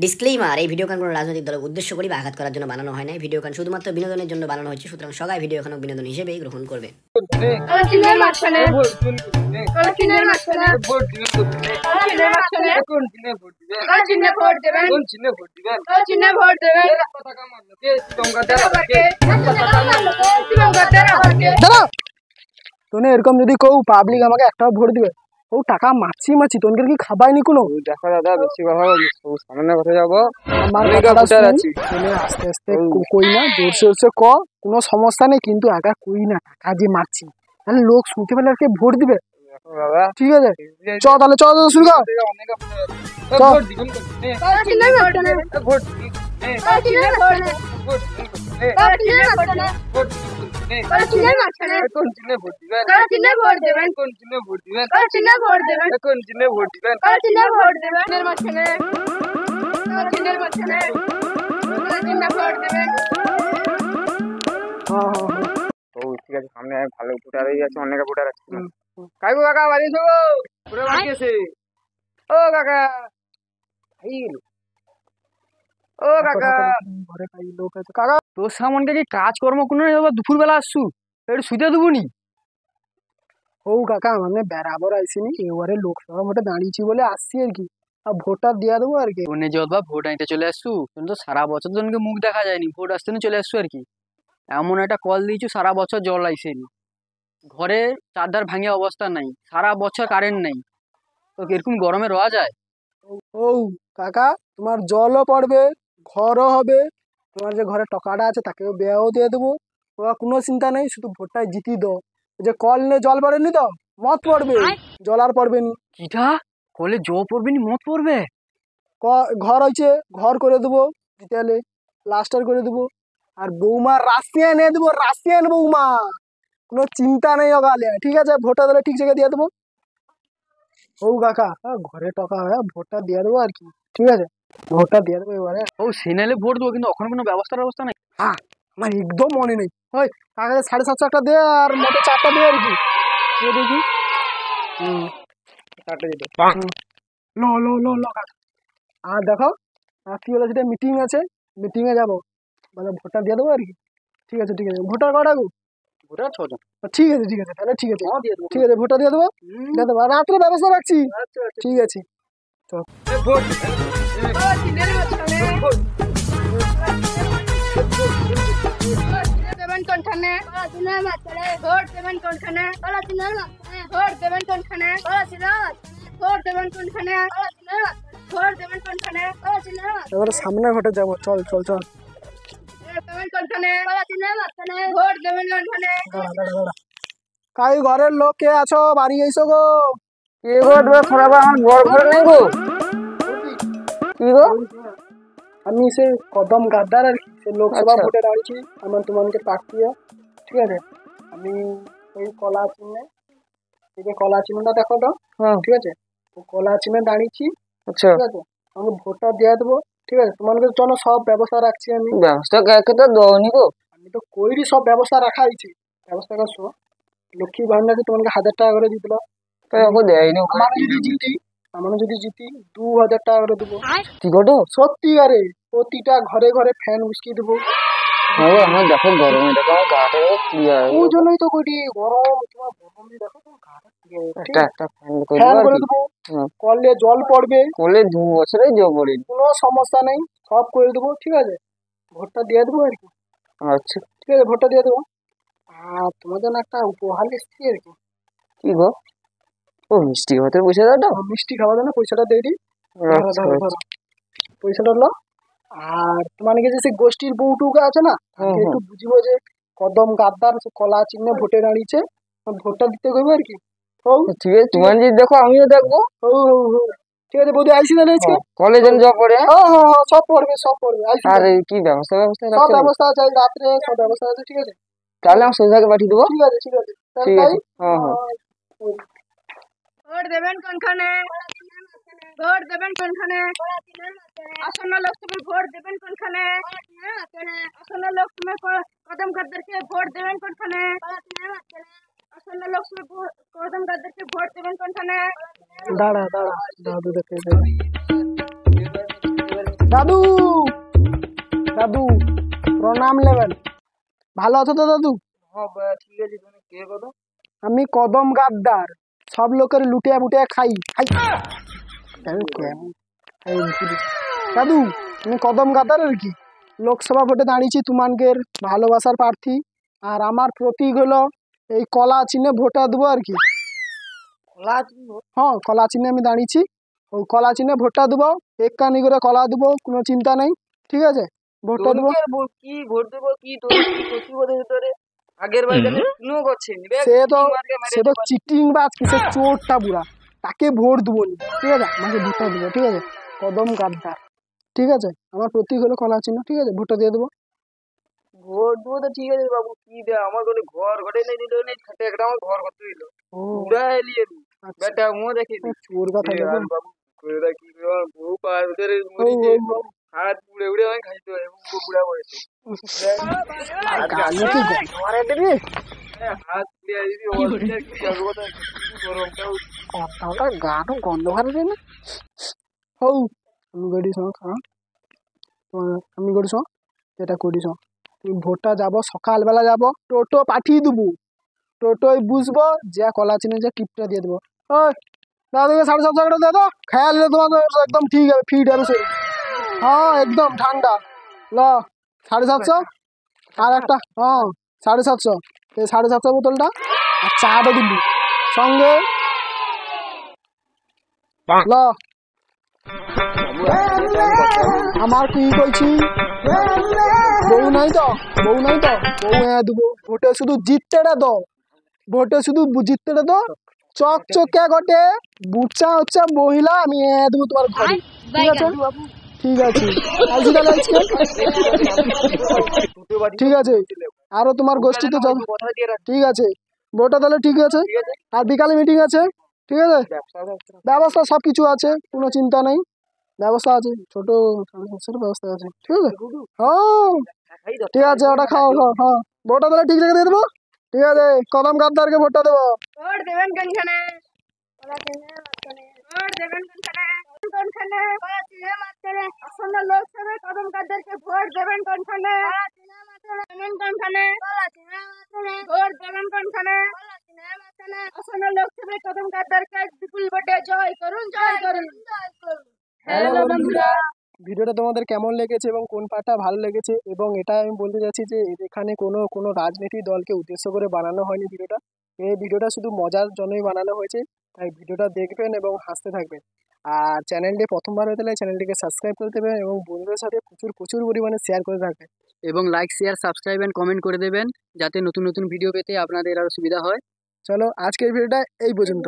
Disclaimer, এই video গান কোনো রাজনৈতিক দলের উদ্দেশ্য করে বা আঘাত করার জন্য বানানো হয় না। ভিডিও গান শুধুমাত্র বিনোদনের জন্য বানানো হয়েছে, সুতরাং সবাই ভিডিও গানও বিনোদন হিসেবেই গ্রহণ করবে। তোনে এরকম যদি কেউ পাবলিক আমাকে একটা ভোট দিবে, ও টাকা মাছি মাছি তোনকে কি খাবাইনি কোনো। দেখো দাদা, বেশি কথা সামনে কথা যাবো। আমার কথাটা শুন, তোনে আস্তে আস্তে কই না, জোরসে জোরসে ক, কোনো সমস্যা নেই, কিন্তু একা কই না টাকা যে মারছি, তাহলে লোক শুনতে পেলে আর কে ভোট দিবে। ঠিক আছে, চ তাহলে চ শুরু কর। ঠিক আছে, সামনে ভালো ভোটার হয়ে গেছে, অনেক ভোটার আছে। কাকু কাকা বাড়ি এসো, ভোটার বাড়ি আছে। ও কাকা, ও কাকা, কাকা তোর সামনে কি কাজকর্ম কোনো নেই? দুপুর বেলা আসছু, একটু শুতে দেবো নি? ও কাকা, মানে বেড়াবর আইসিনি, এবারে লোকসভা ভোটে দাঁড়িয়েছি বলে আসছি আর কি, আর ভোটটা দিয়ে দেবো আর কি। ফোনে যত বা ভোট আনতে চলে আসছু, কিন্তু সারা বছর জনকে মুখ দেখা যায়নি, ভোট আসতে চলে আসছু আর কি। এমন একটা কল দিয়েছু, সারা বছর জল আইসেনি, ঘরে চারধার ভাঙিয়া অবস্থা নাই, সারা বছর কারেন্ট নাই, তো এরকম গরমে রওয়া যায়? ও কাকা, তোমার জলও পড়বে, ঘরও হবে, তোমার যে ঘরে টাকাটা আছে তাকেও বেয়াও দিয়ে দেবো, তোমার কোনো চিন্তা নেই, শুধু ভোটটাই জিতিয়ে দাও। যে কল নিয়ে জল পড়েনি তো, মত পড়বে, জল আর পড়বে নি। কিটা কলে জল পড়বে নি, মত পড়বে? ঘর হয়েছে, ঘর করে দেবো, জিতে এলে প্লাস্টার করে দেবো, আর বৌমা রাশিয়ান এনে দেবো, রাশিয়ান বৌমা, কোনো চিন্তা নেই ওগালে। ঠিক আছে, ভোটটা দিলে ঠিক জায়গায় দিয়ে দেবো। ও কাকা, ঘরে টাকা হয়, ভোটটা দিয়ে দেবো আর কি। ঠিক আছে, ভোটটা দিয়ে দেবো এবারে। ও সেনালে ভোট দেবো, কিন্তু ওখানে কোনো ব্যবস্থা নেই। হ্যাঁ, আমার একদম মনে নেই। ওই কাকা 750 একটা দে, আর মোটে 4টা দে আর কি। দেখি, লো লো লো লো কাকা। আর দেখো, কি হলো, সেটা মিটিং আছে, মিটিংয়ে যাবো, মানে ভোটটা দিয়ে দেবো আর কি। ঠিক আছে ঠিক আছে, ভোটার কটা গো? ভোটার 6 জন। ঠিক আছে ঠিক আছে, তাহলে ঠিক আছে, ঠিক আছে, ভোটটা দিয়ে দেবো, দিয়ে দেবো, আর রাত্রে ব্যবস্থা রাখছি। ঠিক আছে, তো এবারে সামনে ঘটে যাবো, চল চল চল। কাই ঘরের লোক কে আছো, বাড়ি এসো গো। কে গো তোমরা খারাপ, আমার ঘর নেই গো। কি গো? আমি সে কদম গাদ্দার আর কি, সে লোকসভা ভোটে দাঁড়িয়েছি, আমার তোমাকে পাঠিয়ে। ঠিক আছে, আমি ওই কলা চিহ্নে, এই যে কলা চিহ্নটা দেখো তো, ঠিক আছে, তো কলা চিহ্নে দাঁড়িয়েছি। আচ্ছা, ঠিক আছে, আমাকে ভোটটা দিয়ে দেবো। ঠিক আছে, তোমাদের জন্য সব ব্যবস্থা রাখছি আমি। ব্যবস্থা কাকে তো দৌনি গো? আমি তো কইরি, সব ব্যবস্থা রাখা হয়েছে। ব্যবস্থা করছো, লক্ষ্মী ভান্ডারে তোমাকে 1000 টাকা করে দিয়ে দিল। আমার যদি জিতি 2000 টাকা করে দেবো। কি গো? সত্যি, আরে প্রতিটা ঘরে ঘরে ফ্যান উস্কিয়ে দেবো। আমার দেখো গরমে, দেখো আমার গাটা ক্লিয়ার, ওই জন্যই তো কইটি, গরম, তোমার গরমে দেখো তোমার গাটা ক্লিয়ার। একটা ফ্যান করে দেবো, করলে জল পড়বে, করলে 2 বছরে জল পড়ে, কোনো সমস্যা নেই, সব করে দেবো। ঠিক আছে, ভোটটা দিয়ে দেবো আর কি। আচ্ছা ঠিক আছে, ভোটটা দিয়ে দেবো। আর তোমার জন্য একটা উপহার এসছি আর কি। কি গো? ও মিষ্টি খাওয়াতে পয়সা দাও তো? মিষ্টি খাওয়ার জন্য পয়সাটা দিয়ে দিই, পয়সাটা লো। আর তোমার কাছে সে গোষ্ঠীর বউটুকা আছে না, একটু বুঝিব যে কদম গাদ্দার কলা চিহ্নে ভোটে দাঁড়িয়েছে, ভোটটা দিতে গেবে আর কি। ঠিক আছে, তোমার যদি দেখো আমিও দেখবো। ঠিক আছে বৌদি, আইসি তাহলে আজকে কলেজ জব করে। সব পড়বে, সব পড়বে। আর কি ব্যবস্থা সব ব্যবস্থা আছে, রাত্রে সব ব্যবস্থা আছে। ঠিক আছে, তাহলে আমি সোজাকে পাঠিয়ে দেবো। ঠিক আছে ঠিক আছে, ঠিক আছে, ভোট দেবেন কোনখানে? ভোট দেবেন কোনখানে? আসন্ন লোকসভা ভোট দেবেন কোনখানে? আসন্ন লোকসভা কদম গাদ্দারকে ভোট দেবেন কোনখানে? আসন্ন লোকসভা কদম গাদ্দারকে ভোট দেবেন কোনখানে? দাঁড়া দাঁড়া দাঁড়া, দাদু দাদু প্রণাম নেবেন। ভালো আছো তো দাদু? হ্যাঁ ঠিক আছে, তুমি কে কথা? আমি কদম গাদ্দার, সব লোকের লুটিয়া বুটিয়া খাই খাই। দাদু আমি কদম গাদ্দার আর কি, লোকসভা ভোটে দাঁড়িয়েছি তোমাদের ভালোবাসার প্রার্থী। আর আমার প্রতীক হলো এই কলা চিহ্নে ভোটটা দেবো আর কি। হ্যাঁ কলা চিহ্নে আমি দাঁড়িয়েছি, ওই কলা চিহ্নে ভোটটা দেবো। এক কানি করে কলা দেবো, কোনো চিন্তা নেই, ঠিক আছে? ভোটটা দেবো। কি ভোট দেবো কি তোর কি করছি বলে তোরে আগের বার কেন শুনো করছেন সে তো চিটিং বাজ কি, সে চোরটা বুড়া, তাকে ভোট দেবো নি, ঠিক আছে? আমাকে ভোটটা দেবো, ঠিক আছে? কদম গাদ্দার, ঠিক আছে? আমার প্রতীক হলো কলা চিহ্ন, ঠিক আছে? ভোটটা দিয়ে দেবো। ভোট দেবো তো ঠিক আছে বাবু, কি দে আমার কোনো ঘর ঘরে নেই দিল নেই খাটে একটা আমার ঘর করতে দিল ও পুরা এলিয়ে আচ্ছা, বেটা মো দেখি চোর কথা এ দেবো। আর বাবু কইরা কি করে আমার বউ পার ধরে ও, মরি যে ও, ও, হাত পুড়ে উড়ে আমি খাইতে হয় এবং বউ বুড়া বয়সে গালে কি ঘরে দেবে? হাত পুড়ে দিবি অবস্থা কি যাবে কথা গরমটাও কথাটা গানও গন্ধ ভালো দেয় না। হৌ আমি গড়িস হ্যাঁ, আমি গড়িস এটা করিস। তুই ভোটটা যাবো সকালবেলা যাবো, টোটো পাঠিয়ে দেবো, টোটোয় বুঝবো, যা কলা চিনে যা টিপটা দিয়ে দেবো। ওই দাদুকে 750 টাকা দিয়ে দাও, খেয়াল নিলে তোমাকে একদম ঠিক হবে, ফিট হবে শরীর। হ্যাঁ একদম ঠান্ডা। ল 750, আর একটা হ্যাঁ 750, এই 750 বোতলটা আর চাটা দিবি সঙ্গে। ল আমার কি কইছি, বউ নাই তো, বউ নাই তো, বউ দেবো। ভোটে শুধু জিততেটা দাও, ভোটে শুধু জিততেটা দাও। চকচকে ঘটে বুচা হচ্ছে মহিলা, আমি দেবো তোমার ঘরে, ঠিক আছে? ঠিক আছে আজকে তাহলে আজকে ঠিক আছে, আরো তোমার গোষ্ঠীতে যাবো, কথা দিয়ে রাখ ঠিক আছে? ভোটটা তাহলে ঠিক আছে, আর বিকালে মিটিং আছে, ঠিক আছে? ব্যবস্থা সব কিছু আছে, কোনো চিন্তা নেই, ব্যবস্থা আছে, ছোট ব্যবস্থা আছে, ঠিক আছে? হ্যাঁ ঠিক আছে, ওটা খাও খাও, হ্যাঁ ভোটটা তাহলে ঠিক রেখে দিয়ে দেবো, ঠিক আছে? কদম গাদ্দারকে ভোটটা দেবো। ভোট দেবেন কোনখানে? ভোট দেবেন কোনখানে? কোনখানে? আসন্ন লোকসভায় কদম কাদেরকে ভোট দেবেন কোনখানে? দেবেন কোনখানে? ভোট দেবেন কোনখানে? আসন্ন লোকসভায় কদম কাদেরকে বিপুল ভোটে জয় করুন, জয় করুন। হ্যালো বন্ধুরা, ভিডিওটা তোমাদের কেমন লেগেছে এবং কোন পার্টটা ভালো লেগেছে, এবং এটা আমি বলতে চাচ্ছি যে এখানে কোনো রাজনৈতিক দলকে উদ্দেশ্য করে বানানো হয়নি ভিডিওটা। এই ভিডিওটা শুধু মজার জন্যই বানানো হয়েছে, তাই ভিডিওটা দেখবেন এবং হাসতে থাকবেন। আর চ্যানেলটি প্রথমবার হয়ে গেলে চ্যানেলটিকে সাবস্ক্রাইব করে দেবেন এবং বন্ধুদের সাথে প্রচুর প্রচুর পরিমাণে শেয়ার করে থাকবেন। এবং like share subscribe and comment করে দেবেন যাতে নতুন নতুন ভিডিও পেতে আপনাদের আরো সুবিধা হয়। চলো আজকের ভিডিওটা এই পর্যন্ত।